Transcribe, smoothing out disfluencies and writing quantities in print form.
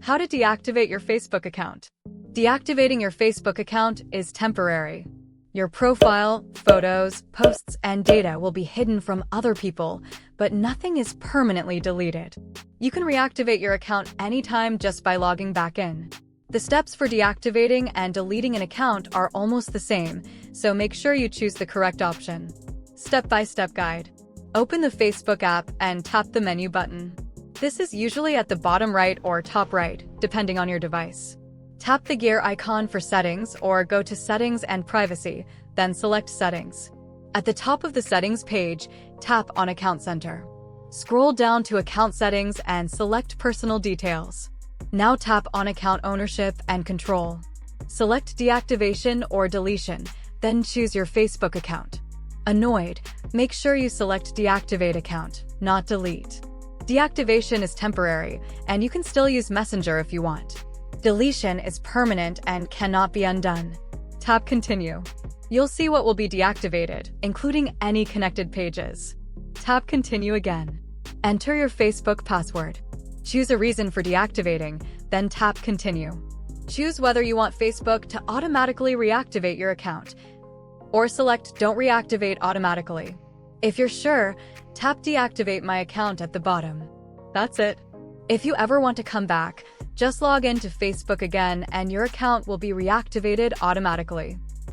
How to deactivate your Facebook account. Deactivating your Facebook account is temporary. Your profile, photos, posts, and data will be hidden from other people, but nothing is permanently deleted. You can reactivate your account anytime just by logging back in. The steps for deactivating and deleting an account are almost the same, so make sure you choose the correct option. Step-by-step guide. Open the Facebook app and tap the menu button. This is usually at the bottom right or top right, depending on your device. Tap the gear icon for settings or go to Settings and Privacy, then select Settings. At the top of the Settings page, tap on Account Center. Scroll down to Account Settings and select Personal Details. Now tap on Account Ownership and Control. Select Deactivation or Deletion, then choose your Facebook account. Annoyed? Make sure you select Deactivate account, not Delete. Deactivation is temporary, and you can still use Messenger if you want. Deletion is permanent and cannot be undone. Tap Continue. You'll see what will be deactivated, including any connected pages. Tap Continue again. Enter your Facebook password. Choose a reason for deactivating, then tap Continue. Choose whether you want Facebook to automatically reactivate your account, or select Don't Reactivate Automatically. If you're sure, tap Deactivate My Account at the bottom. That's it. If you ever want to come back, just log into Facebook again and your account will be reactivated automatically.